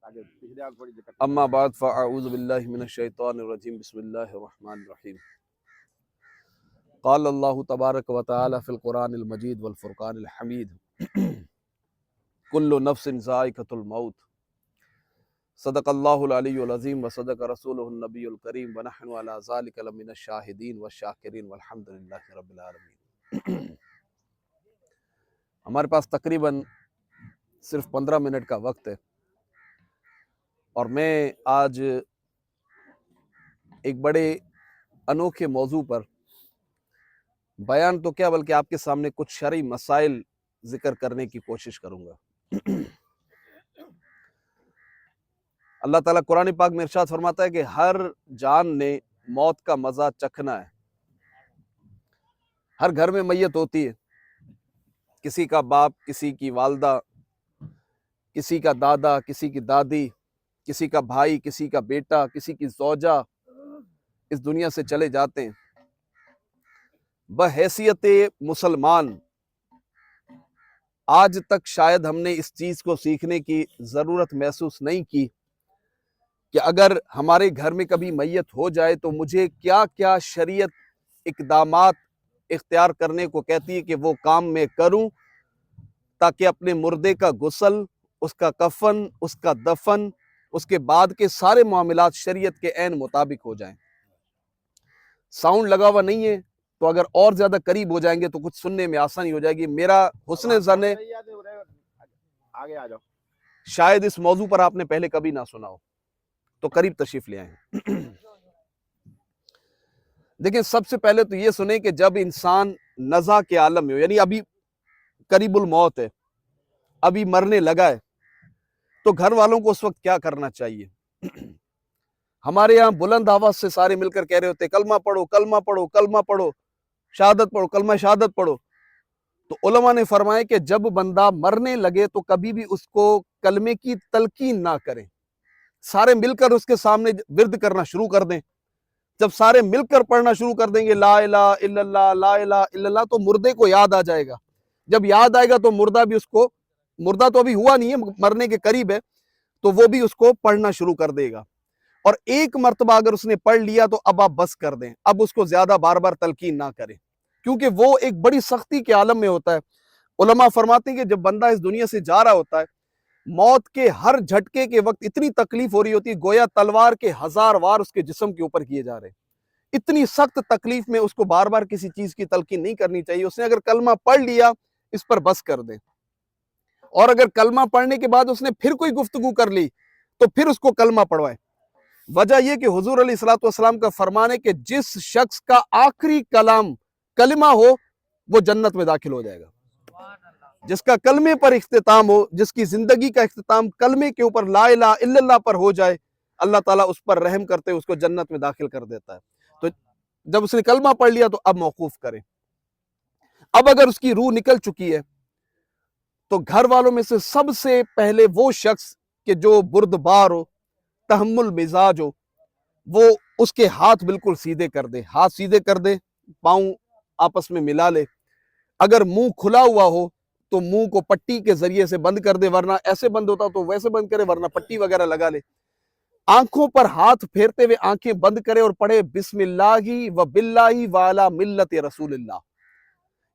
اما بعد فاعوذ باللہ من الشیطان الرجیم بسم اللہ الرحمن الرحیم قال اللہ تبارک و تعالی فی القرآن المجید والفرقان الحمید کل نفس ذائقۃ الموت صدق اللہ العلی العظیم وصدق رسولہ النبی الکریم ونحن علی ذلک لمن الشاہدین والشاکرین والحمد للہ رب العالمین۔ ہمارے پاس تقریباً صرف 15 منٹ کا وقت ہے، اور میں آج ایک بڑے انوکھے موضوع پر بیان تو کیا بلکہ آپ کے سامنے کچھ شرعی مسائل ذکر کرنے کی کوشش کروں گا۔ اللہ تعالیٰ قرآن پاک میں ارشاد فرماتا ہے کہ ہر جان نے موت کا مزہ چکھنا ہے۔ ہر گھر میں میت ہوتی ہے، کسی کا باپ، کسی کی والدہ، کسی کا دادا، کسی کی دادی، کسی کا بھائی، کسی کا بیٹا، کسی کی زوجہ اس دنیا سے چلے جاتے ہیں۔ بحیثیت مسلمان آج تک شاید ہم نے اس چیز کو سیکھنے کی ضرورت محسوس نہیں کی کہ اگر ہمارے گھر میں کبھی میت ہو جائے تو مجھے کیا کیا شریعت اقدامات اختیار کرنے کو کہتی ہے کہ وہ کام میں کروں تاکہ اپنے مردے کا غسل، اس کا کفن، اس کا دفن، اس کے بعد کے سارے معاملات شریعت کے عین مطابق ہو جائیں۔ ساؤنڈ لگا ہوا نہیں ہے تو اگر اور زیادہ قریب ہو جائیں گے تو کچھ سننے میں آسانی ہو جائے گی۔ میرا حسن ظن ہے شاید اس موضوع پر آپ نے پہلے کبھی نہ سنا ہو، تو قریب تشریف لے آئیں۔ دیکھیں، سب سے پہلے تو یہ سنیں کہ جب انسان نزع کے عالم میں ہو، یعنی ابھی قریب الموت ہے، ابھی مرنے لگا ہے، تو گھر والوں کو اس وقت کیا کرنا چاہیے؟ ہمارے یہاں بلند آواز سے سارے مل کر کہہ رہے ہوتے کلمہ پڑھو، کلمہ پڑھو، کلمہ پڑھو، شہادت پڑھو، کلمہ شہادت پڑھو۔ تو علماء نے فرمایا کہ جب بندہ مرنے لگے تو کبھی بھی اس کو کلمے کی تلقین نہ کریں، سارے مل کر اس کے سامنے ورد کرنا شروع کر دیں۔ جب سارے مل کر پڑھنا شروع کر دیں گے لا الہ الا اللہ، لا الہ الا اللہ، تو مردے کو یاد آ جائے گا۔ جب یاد آئے گا تو مردہ بھی اس کو، مردہ تو ابھی ہوا نہیں ہے، مرنے کے قریب ہے، تو وہ بھی اس کو پڑھنا شروع کر دے گا۔ اور ایک مرتبہ اگر اس نے پڑھ لیا تو اب آپ بس کر دیں، اب اس کو زیادہ بار بار تلقین نہ کریں، کیونکہ وہ ایک بڑی سختی کے عالم میں ہوتا ہے۔ علماء فرماتے ہیں کہ جب بندہ اس دنیا سے جا رہا ہوتا ہے، موت کے ہر جھٹکے کے وقت اتنی تکلیف ہو رہی ہوتی ہے گویا تلوار کے 1000 وار اس کے جسم کے اوپر کیے جا رہے ہیں۔ اتنی سخت تکلیف میں اس کو بار بار کسی چیز کی تلقین نہیں کرنی چاہیے۔ اس نے اگر کلمہ پڑھ لیا اس پر بس کر دیں، اور اگر کلمہ پڑھنے کے بعد اس نے پھر کوئی گفتگو کر لی تو پھر اس کو کلمہ پڑھوائے۔ وجہ یہ کہ حضور علیہ الصلوۃ والسلام کا فرمان ہے کہ جس شخص کا آخری کلام کلمہ ہو وہ جنت میں داخل ہو جائے گا۔ جس کا کلمے پر اختتام ہو، جس کی زندگی کا اختتام کلمے کے اوپر لا الہ الا اللہ پر ہو جائے، اللہ تعالیٰ اس پر رحم کرتے اس کو جنت میں داخل کر دیتا ہے۔ تو جب اس نے کلمہ پڑھ لیا تو اب موقوف کریں۔ اب اگر اس کی روح نکل چکی ہے تو گھر والوں میں سے سب سے پہلے وہ شخص کہ جو بردبار ہو، تحمل مزاج ہو، وہ اس کے ہاتھ بالکل سیدھے کر دے، ہاتھ سیدھے کر دے، پاؤں آپس میں ملا لے۔ اگر منہ کھلا ہوا ہو تو منہ کو پٹی کے ذریعے سے بند کر دے، ورنہ ایسے بند ہوتا تو ویسے بند کرے، ورنہ پٹی وغیرہ لگا لے۔ آنکھوں پر ہاتھ پھیرتے ہوئے آنکھیں بند کرے اور پڑھے بسم اللہ و باللہ وعلی ملت رسول اللہ۔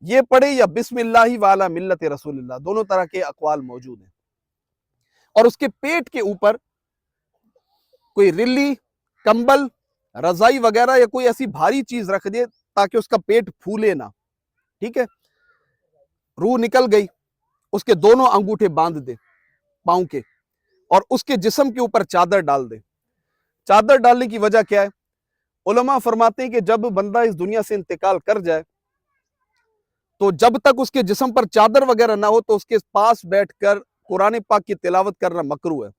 یہ پڑھے یا بسم اللہ وعلی ملت رسول اللہ، دونوں طرح کے اقوال موجود ہیں۔ اور اس کے پیٹ کے اوپر کوئی رلی، کمبل، رضائی وغیرہ یا کوئی ایسی بھاری چیز رکھ دے تاکہ اس کا پیٹ پھولے نہ۔ ٹھیک ہے، روح نکل گئی، اس کے دونوں انگوٹھے باندھ دے پاؤں کے، اور اس کے جسم کے اوپر چادر ڈال دے۔ چادر ڈالنے کی وجہ کیا ہے؟ علماء فرماتے ہیں کہ جب بندہ اس دنیا سے انتقال کر جائے تو جب تک اس کے جسم پر چادر وغیرہ نہ ہو تو اس کے پاس بیٹھ کر قرآن پاک کی تلاوت کرنا مکروہ ہے۔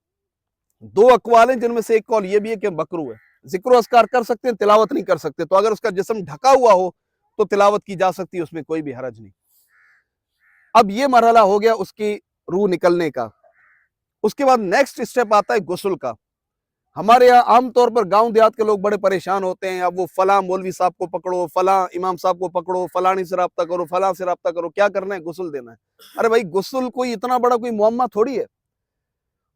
دو اقوال ہیں جن میں سے ایک قول یہ بھی ہے کہ مکروہ ہے۔ ذکر و اذکار کر سکتے ہیں، تلاوت نہیں کر سکتے، تو اگر اس کا جسم ڈھکا ہوا ہو تو تلاوت کی جا سکتی ہے، اس میں کوئی بھی حرج نہیں۔ اب یہ مرحلہ ہو گیا اس کی روح نکلنے کا۔ اس کے بعد نیکسٹ اسٹیپ آتا ہے غسل کا۔ ہمارے یہاں عام طور پر گاؤں دیہات کے لوگ بڑے پریشان ہوتے ہیں، اب وہ فلاں مولوی صاحب کو پکڑو، فلاں امام صاحب کو پکڑو، فلانی سے رابطہ کرو، فلاں سے رابطہ کرو، کیا کرنا ہے؟ غسل دینا ہے۔ ارے بھائی، غسل کوئی اتنا بڑا کوئی معمہ تھوڑی ہے۔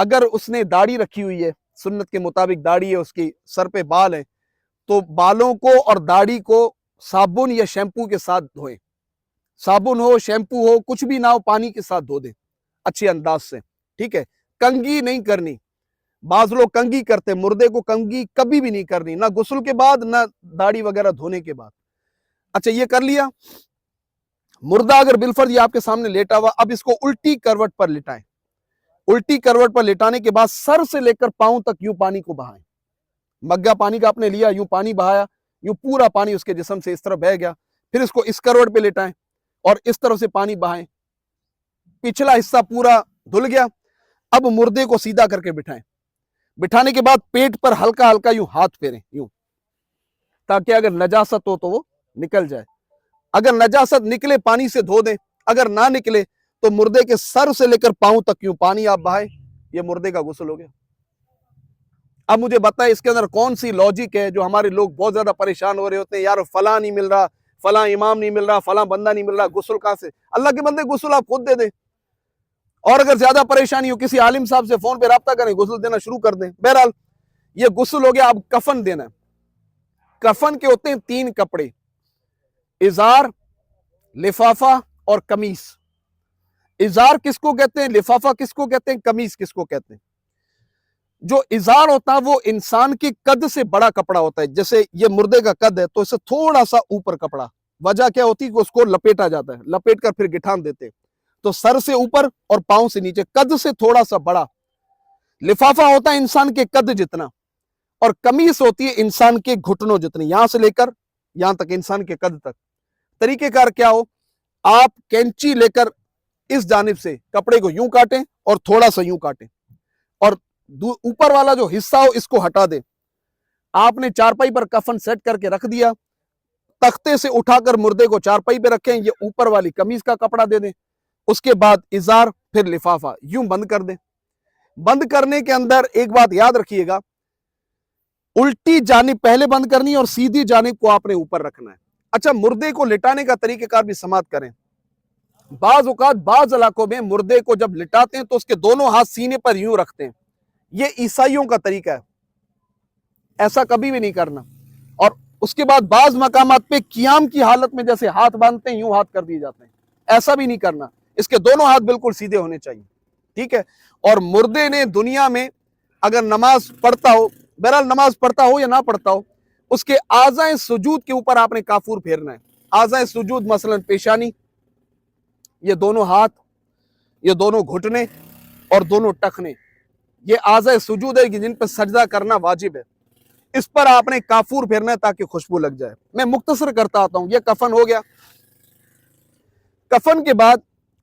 اگر اس نے داڑھی رکھی ہوئی ہے، سنت کے مطابق داڑھی ہے اس کی، سر پہ بال ہے، تو بالوں کو اور داڑھی کو صابن یا شیمپو کے ساتھ دھوئیں، صابن ہو شیمپو ہو کچھ بھی نہ ہو، پانی کے ساتھ دھو دیں اچھے انداز سے، ٹھیک ہے؟ کنگھی نہیں کرنی، بعض لوگ کنگھی کرتے، مردے کو کنگھی کبھی بھی نہیں کرنی، نہ غسل کے بعد نہ داڑھی وغیرہ دھونے کے بعد۔ اچھا یہ کر لیا، مردہ اگر بالفرض یہ آپ کے سامنے لیٹا ہوا، اب اس کو الٹی کروٹ پر لٹائیں، الٹی کروٹ پر لٹانے کے بعد سر سے لے کر پاؤں تک یوں پانی کو بہائیں، مگا پانی کا آپ نے لیا، یوں پانی بہایا، یوں پورا پانی اس کے جسم سے اس طرف بہ گیا، پھر اس کو اس کروٹ پہ لٹائیں اور اس طرف سے پانی بہائیں، پچھلا حصہ پورا دھل گیا۔ اب مردے کو سیدھا کر کے بٹھائیں، بٹھانے کے بعد پیٹ پر ہلکا ہلکا یوں ہاتھ پھیریں یوں، تاکہ اگر نجاست ہو تو وہ نکل جائے، اگر نجاست نکلے پانی سے دھو دیں، اگر نہ نکلے تو مردے کے سر سے لے کر پاؤں تک یوں پانی آپ بہائیں، یہ مردے کا غسل ہو گیا۔ اب مجھے بتائیں اس کے اندر کون سی لاجک ہے جو ہمارے لوگ بہت زیادہ پریشان ہو رہے ہوتے ہیں، یار فلاں نہیں مل رہا، فلاں امام نہیں مل رہا، فلاں بندہ نہیں مل رہا، غسل کہاں سے؟ اللہ کے بندے غسل آپ خود دے دیں، اور اگر زیادہ پریشانی ہو کسی عالم صاحب سے فون پہ رابطہ کریں، غسل دینا شروع کر دیں۔ بہرحال یہ غسل ہو گیا، اب کفن دینا ہے۔ کفن کے ہوتے ہیں 3 کپڑے، ازار، لفافہ اور قمیص۔ ازار کس کو کہتے ہیں، لفافہ کس کو کہتے ہیں، قمیص کس کو کہتے ہیں؟ جو ازار ہوتا ہے وہ انسان کے قد سے بڑا کپڑا ہوتا ہے، جیسے یہ مردے کا قد ہے تو اسے تھوڑا سا اوپر کپڑا، وجہ کیا ہوتی ہے کہ اس کو لپیٹا جاتا ہے، لپیٹ کر پھر گٹھان دیتے، تو سر سے اوپر اور پاؤں سے نیچے، قد سے تھوڑا سا بڑا۔ لفافہ ہوتا ہے انسان کے قد جتنا، اور قمیص ہوتی ہے انسان کے گھٹنوں جتنی، یہاں سے لے کر یہاں تک، انسان کے قد تک۔ طریقہ کار کیا ہو، آپ کینچی لے کر اس جانب سے کپڑے کو یوں کاٹیں اور تھوڑا سا یوں کاٹیں، اور اوپر والا جو حصہ ہو اس کو ہٹا دیں۔ آپ نے چارپائی پر کفن سیٹ کر کے رکھ دیا، تختے سے اٹھا کر مردے کو چارپائی پہ رکھیں، یہ اوپر والی قمیص کا کپڑا دے دیں، اس کے بعد ازار پھر لفافہ، یوں بند کر دیں۔ بند کرنے کے اندر ایک بات یاد رکھیے گا، الٹی جانب پہلے بند کرنی ہے اور سیدھی جانب کو آپ نے اوپر رکھنا ہے۔ اچھا مردے کو لٹانے کا طریقہ کار بھی سماعت کریں۔ بعض اوقات بعض علاقوں میں مردے کو جب لٹاتے ہیں تو اس کے دونوں ہاتھ سینے پر یوں رکھتے ہیں، یہ عیسائیوں کا طریقہ ہے، ایسا کبھی بھی نہیں کرنا۔ اور اس کے بعد بعض مقامات پہ قیام کی حالت میں جیسے ہاتھ باندھتے ہیں یوں ہاتھ کر دیے جاتے ہیں، ایسا بھی نہیں کرنا، اس کے دونوں ہاتھ بالکل سیدھے ہونے چاہیے، ٹھیک ہے؟ اور مردے نے دنیا میں اگر نماز پڑھتا ہو، بہرحال نماز پڑھتا ہو یا نہ پڑھتا ہو، اس کے اعضائے سجود کے اوپر آپ نے کافور پھیرنا ہے۔ اعضائے سجود مثلا پیشانی، یہ دونوں ہاتھ، یہ دونوں گھٹنے اور دونوں ٹخنے، یہ اعضائے سجود ہے جن پہ سجدہ کرنا واجب ہے، اس پر آپ نے کافور پھیرنا ہے تاکہ خوشبو لگ جائے۔ میں مختصر کرتا آتا ہوں، یہ کفن ہو گیا۔ کفن کے بعد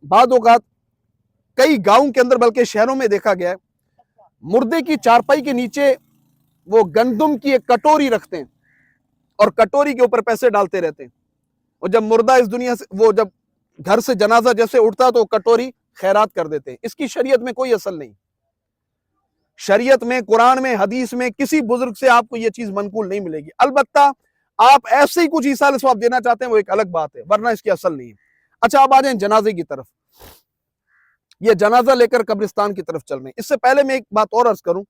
بعض اوقات کئی گاؤں کے اندر بلکہ شہروں میں دیکھا گیا ہے، مردے کی چارپائی کے نیچے وہ گندم کی ایک کٹوری رکھتے ہیں اور کٹوری کے اوپر پیسے ڈالتے رہتے ہیں، اور جب مردہ اس دنیا سے، وہ جب گھر سے جنازہ جیسے اٹھتا تو کٹوری خیرات کر دیتے ہیں۔ اس کی شریعت میں کوئی اصل نہیں، شریعت میں، قرآن میں، حدیث میں کسی بزرگ سے آپ کو یہ چیز منقول نہیں ملے گی۔ البتہ آپ ایسے ہی کچھ ایصال ثواب دینا چاہتے ہیں وہ ایک الگ بات ہے، ورنہ اس کی اصل نہیں ہے۔ اچھا اب آ جائیں جنازے کی طرف، یہ جنازہ لے کر قبرستان کی طرف چل رہے ہیں۔ اس سے پہلے میں ایک بات اور عرض کروں،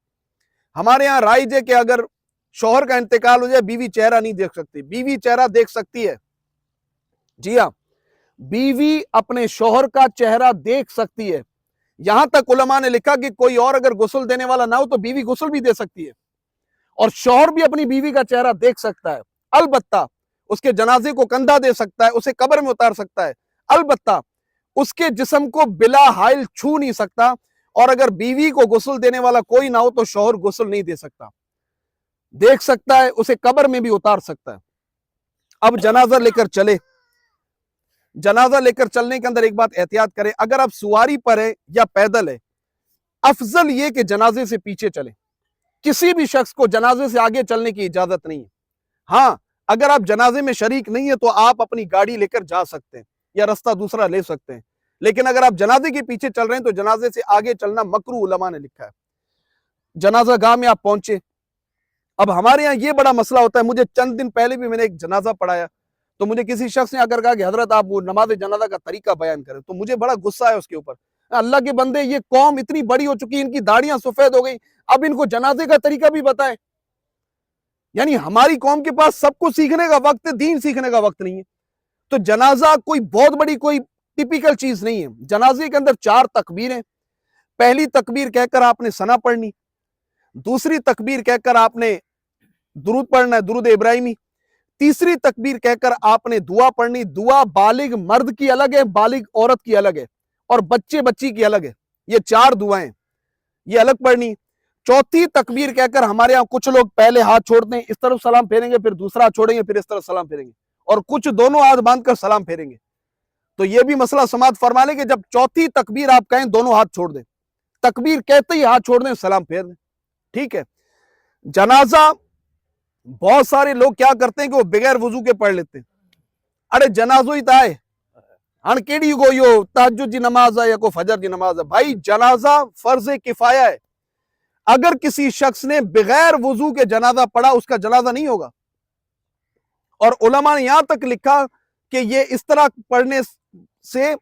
ہمارے یہاں رائج ہے کہ اگر شوہر کا انتقال ہو جائے بیوی چہرہ نہیں دیکھ سکتی، بیوی چہرہ دیکھ سکتی ہے، جی ہاں، بیوی اپنے شوہر کا چہرہ دیکھ سکتی ہے۔ یہاں تک علماء نے لکھا کہ کوئی اور اگر غسل دینے والا نہ ہو تو بیوی غسل بھی دے سکتی ہے، اور شوہر بھی اپنی بیوی کا چہرہ دیکھ سکتا ہے، البتہ اس کے جنازے کو کندھا دے سکتا ہے، اسے قبر میں اتار سکتا ہے، البتہ اس کے جسم کو بلا حائل چھو نہیں سکتا، اور اگر بیوی کو غسل دینے والا کوئی نہ ہو تو شوہر غسل نہیں دے سکتا، دیکھ سکتا ہے، اسے قبر میں بھی اتار سکتا ہے۔ اب جنازہ لے کر چلے، جنازہ لے کر چلنے کے اندر ایک بات احتیاط کریں، اگر آپ سواری پر ہے یا پیدل ہے، افضل یہ کہ جنازے سے پیچھے چلیں، کسی بھی شخص کو جنازے سے آگے چلنے کی اجازت نہیں ہے۔ ہاں اگر آپ جنازے میں شریک نہیں ہیں تو آپ اپنی گاڑی لے کر جا سکتے ہیں یا رستہ دوسرا لے سکتے ہیں، لیکن اگر آپ جنازے کے پیچھے چل رہے ہیں تو جنازے سے آگے چلنا مکروہ علماء نے لکھا ہے۔ جنازہ گاہ میں آپ پہنچے، اب ہمارے یہاں یہ بڑا مسئلہ ہوتا ہے، مجھے چند دن پہلے بھی میں نے ایک جنازہ پڑھایا تو مجھے کسی شخص نے اگر کہا کہ حضرت آپ وہ نماز جنازہ کا طریقہ بیان کریں، تو مجھے بڑا غصہ ہے اس کے اوپر۔ اللہ کے بندے یہ قوم اتنی بڑی ہو چکی ہے, ان کی داڑیاں سفید ہو گئی, اب ان کو جنازے کا طریقہ بھی بتائیں. یعنی ہماری قوم کے پاس سب کو سیکھنے کا وقت ہے, دین سیکھنے کا وقت نہیں ہے. تو جنازہ کوئی بہت بڑی کوئی ٹپیکل چیز نہیں ہے. جنازے کے اندر 4 تکبیریں. پہلی تکبیر کہہ کر آپ نے ثنا پڑھنی, دوسری تکبیر کہہ کر آپ نے درود پڑھنا ہے, درود ابراہیمی, تیسری تکبیر کہہ کر آپ نے دعا پڑھنی. دعا بالغ مرد کی الگ ہے, بالغ عورت کی الگ ہے, اور بچے بچی کی الگ ہے. یہ 4 دعائیں یہ الگ پڑھنی. چوتھی تکبیر کہہ کر ہمارے ہاں کچھ لوگ پہلے ہاتھ چھوڑتے ہیں, اس طرف سلام پھیریں گے, پھر دوسرا ہاتھ چھوڑیں گے, پھر اس طرف سلام پھیریں گے, اور کچھ دونوں ہاتھ باندھ کر سلام پھیریں گے. تو یہ بھی مسئلہ سماعت فرما لیں کہ جب چوتھی تکبیر آپ کہیں دونوں ہاتھ چھوڑ دیں, تکبیر کہتے ہی ہاتھ چھوڑ دیں, سلام پھیر دیں. ٹھیک ہے. جنازہ بہت سارے لوگ کیا کرتے ہیں کہ وہ بغیر وضو کے پڑھ لیتے ہیں. ارے جنازو ہی تا ہے, ہن کیڑی کو یو تہجد کی نماز ہے یا کوئی فجر کی نماز ہے. بھائی جنازہ فرض کفایہ ہے. اگر کسی شخص نے بغیر وضو کے جنازہ پڑھا اس کا جنازہ نہیں ہوگا. اور علماء نے یہاں تک لکھا کہ یہ اس طرح پڑھنے سے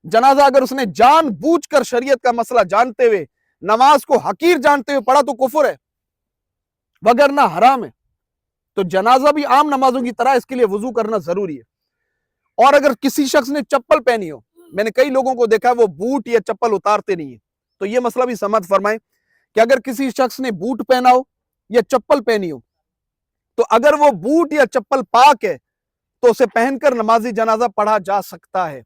جنازہ اگر اس نے جان بوجھ کر شریعت کا مسئلہ جانتے ہوئے نماز کو حقیر جانتے ہوئے پڑھا تو کفر ہے, وگرنہ حرام ہے. تو جنازہ بھی عام نمازوں کی طرح اس کے لیے وضو کرنا ضروری ہے. اور اگر کسی شخص نے چپل پہنی ہو, میں نے کئی لوگوں کو دیکھا وہ بوٹ یا چپل اتارتے نہیں ہیں, تو یہ مسئلہ بھی سمجھ فرمائیں کہ اگر کسی شخص نے بوٹ پہنا ہو یا چپل پہنی ہو, تو اگر وہ بوٹ یا چپل پاک ہے تو اسے پہن کر نماز جنازہ پڑھا جا سکتا ہے.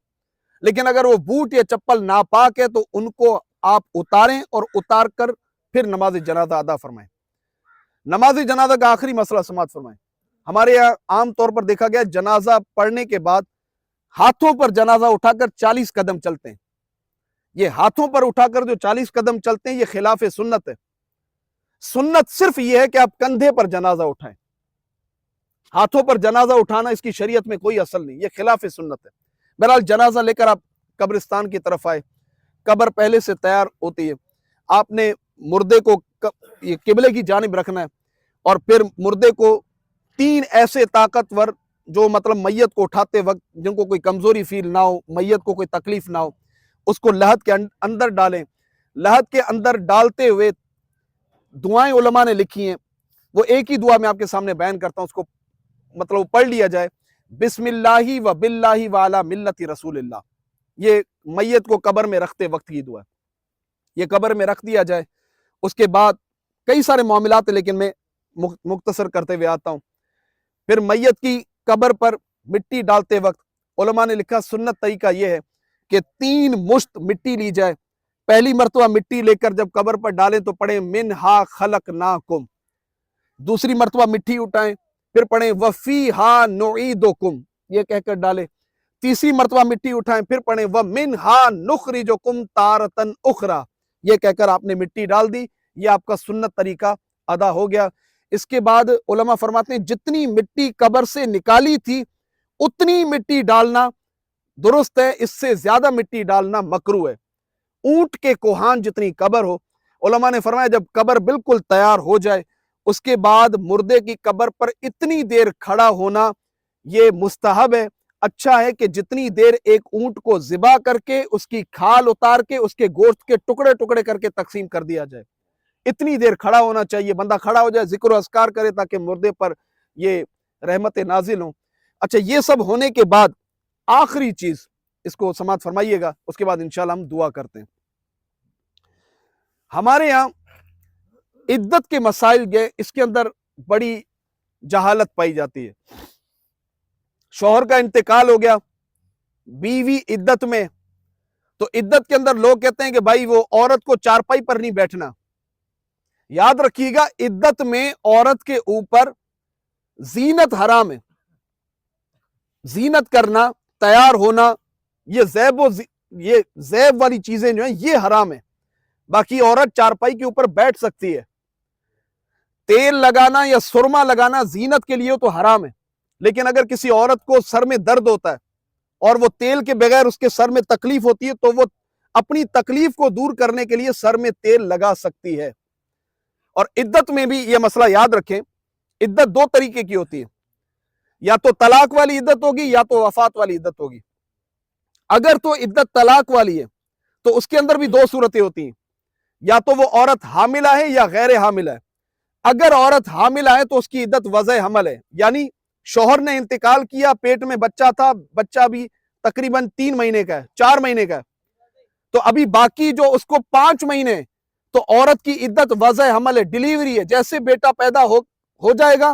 لیکن اگر وہ بوٹ یا چپل ناپاک ہے تو ان کو آپ اتاریں اور اتار کر پھر نماز جنازہ ادا فرمائیں. نماز جنازہ کا آخری مسئلہ سماعت فرمائیں. ہمارے یہاں عام طور پر دیکھا گیا جنازہ پڑھنے کے بعد ہاتھوں پر جنازہ اٹھا کر 40 قدم چلتے ہیں. یہ ہاتھوں پر اٹھا کر جو 40 قدم چلتے ہیں یہ خلاف سنت ہے. سنت صرف یہ ہے کہ آپ کندھے پر جنازہ اٹھائیں. ہاتھوں پر جنازہ اٹھانا اس کی شریعت میں کوئی اصل نہیں, یہ خلاف سنت ہے. بہرحال جنازہ لے کر آپ قبرستان کی طرف آئے, قبر پہلے سے تیار ہوتی ہے, آپ نے مردے کو یہ قبلے کی جانب رکھنا ہے, اور پھر مردے کو 3 ایسے طاقتور جو مطلب میت کو اٹھاتے وقت جن کو کوئی کمزوری فیل نہ ہو, میت کو کوئی تکلیف نہ ہو, اس کو لحد کے اندر ڈالیں. لحد کے اندر ڈالتے ہوئے دعائیں علماء نے لکھی ہیں, وہ ایک ہی دعا میں آپ کے سامنے بیان کرتا ہوں, اس کو مطلب پڑھ لیا جائے. بسم اللہ و باللہ و علی ملت رسول اللہ. یہ میت کو قبر میں رکھتے وقت کی دعا ہے, یہ قبر میں رکھ دیا جائے. اس کے بعد کئی سارے معاملات ہیں لیکن میں مختصر کرتے ہوئے آتا ہوں. پھر میت کی قبر پر مٹی ڈالتے وقت علماء نے لکھا سنت طریقہ یہ ہے کہ 3 مشت مٹی لی جائے. پہلی مرتبہ مٹی لے کر جب قبر پر ڈالیں تو پڑھیں منہا خلقناکم. دوسری مرتبہ مٹی اٹھائیں, پھر پڑھیں وفیہا نعیدکم, یہ کہہ کر ڈالیں. تیسری مرتبہ مٹی اٹھائیں, پھر پڑھیں ومنہا نخرجکم تارۃ اخری, یہ کہہ کر آپ نے مٹی ڈال دی. یہ آپ کا سنت طریقہ ادا ہو گیا. اس کے بعد علماء فرماتے ہیں جتنی مٹی قبر سے نکالی تھی اتنی مٹی ڈالنا درست ہے, اس سے زیادہ مٹی ڈالنا مکروہ ہے. اونٹ کے کوہان جتنی قبر ہو, علماء نے فرمایا جب قبر بالکل تیار ہو جائے اس کے بعد مردے کی قبر پر اتنی دیر کھڑا ہونا یہ مستحب ہے. اچھا ہے کہ جتنی دیر ایک اونٹ کو ذبح کر کے اس کی کھال اتار کے اس کے گوشت کے ٹکڑے ٹکڑے کر کے تقسیم کر دیا جائے, اتنی دیر کھڑا ہونا چاہیے. بندہ کھڑا ہو جائے, ذکر و اذکار کرے تاکہ مردے پر یہ رحمت نازل ہوں. اچھا, یہ سب ہونے کے بعد آخری چیز اس کو سماعت فرمائیے گا, اس کے بعد انشاءاللہ ہم دعا کرتے ہیں. ہمارے یہاں عدت کے مسائل گئے, اس کے اندر بڑی جہالت پائی جاتی ہے. شوہر کا انتقال ہو گیا, بیوی عدت میں, تو عدت کے اندر لوگ کہتے ہیں کہ بھائی وہ عورت کو چارپائی پر نہیں بیٹھنا. یاد رکھیے گا عدت میں عورت کے اوپر زینت حرام ہے. زینت کرنا, تیار ہونا, یہ زیب والی چیزیں جو ہیں یہ حرام ہے. باقی عورت چارپائی کے اوپر بیٹھ سکتی ہے. تیل لگانا یا سرما لگانا زینت کے لیے تو حرام ہے, لیکن اگر کسی عورت کو سر میں درد ہوتا ہے اور وہ تیل کے بغیر اس کے سر میں تکلیف ہوتی ہے تو وہ اپنی تکلیف کو دور کرنے کے لیے سر میں تیل لگا سکتی ہے. اور عدت میں بھی یہ مسئلہ یاد رکھیں, عدت 2 طریقے کی ہوتی ہے, یا تو طلاق والی عدت ہوگی یا تو وفات والی عدت ہوگی. اگر تو عدت طلاق والی ہے تو اس کے اندر بھی دو صورتیں ہوتی ہیں، یا تو وہ عورت حاملہ ہے یا غیر حاملہ ہے۔ اگر عورت حاملہ ہے تو اس کی عدت وضع حمل ہے، یعنی شوہر نے انتقال کیا، پیٹ میں بچہ تھا، بچہ بھی تقریباً 3 مہینے کا ہے، 4 مہینے کا ہے، تو ابھی باقی جو اس کو 5 مہینے، تو عورت کی عدت وضع حمل ہے، ڈیلیوری ہے، جیسے بیٹا پیدا ہو جائے گا،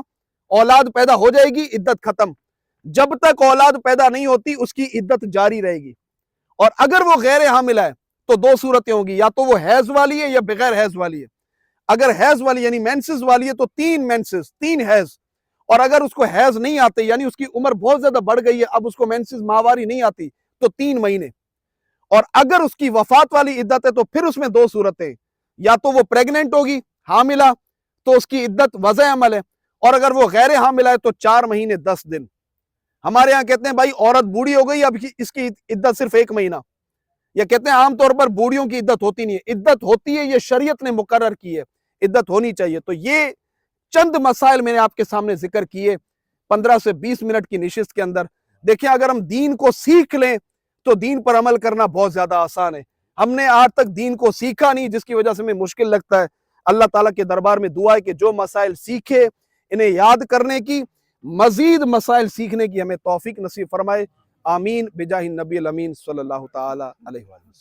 اولاد پیدا ہو جائے گی، عدت ختم۔ جب تک اولاد پیدا نہیں ہوتی اس کی عدت جاری رہے گی۔ اور اگر وہ غیر حاملہ ہے تو دو صورتیں ہوں گی، یا تو وہ حیض والی ہے یا بغیر حیض والی ہے۔ اگر حیض والی یعنی مینسز والی ہے تو 3 مینسز، 3 حیض۔ اور اگر اس کو حیض نہیں آتے، یعنی اس کی عمر بہت زیادہ بڑھ گئی ہے، اب اس کو مینسز ماہواری نہیں آتی، تو 3 مہینے۔ اور اگر اس کی وفات والی عدت ہے تو پھر اس میں 2 صورتیں، یا تو وہ پریگننٹ ہوگی، حاملہ، تو اس کی عدت وضع عمل ہے، اور اگر وہ غیر حاملہ ہے تو 4 مہینے 10 دن۔ ہمارے ہاں کہتے ہیں بھائی عورت بوڑھی ہو گئی، اب اس کی عدت صرف 1 مہینہ، یا کہتے ہیں عام طور پر بوڑھیوں کی عدت ہوتی نہیں ہے، عدت ہوتی ہے، یہ شریعت نے مقرر کی ہے، عدت ہونی چاہیے۔ تو یہ چند مسائل میں نے آپ کے سامنے ذکر کیے 15 سے 20 منٹ کی نشست کے اندر۔ دیکھیں اگر ہم دین کو سیکھ لیں تو دین پر عمل کرنا بہت زیادہ آسان ہے۔ ہم نے آج تک دین کو سیکھا نہیں، جس کی وجہ سے ہمیں مشکل لگتا ہے۔ اللہ تعالیٰ کے دربار میں دعا ہے کہ جو مسائل سیکھے انہیں یاد کرنے کی، مزید مسائل سیکھنے کی ہمیں توفیق نصیب فرمائے۔ آمین بجاہ النبی الامین صلی اللہ تعالی علیہ وسلم۔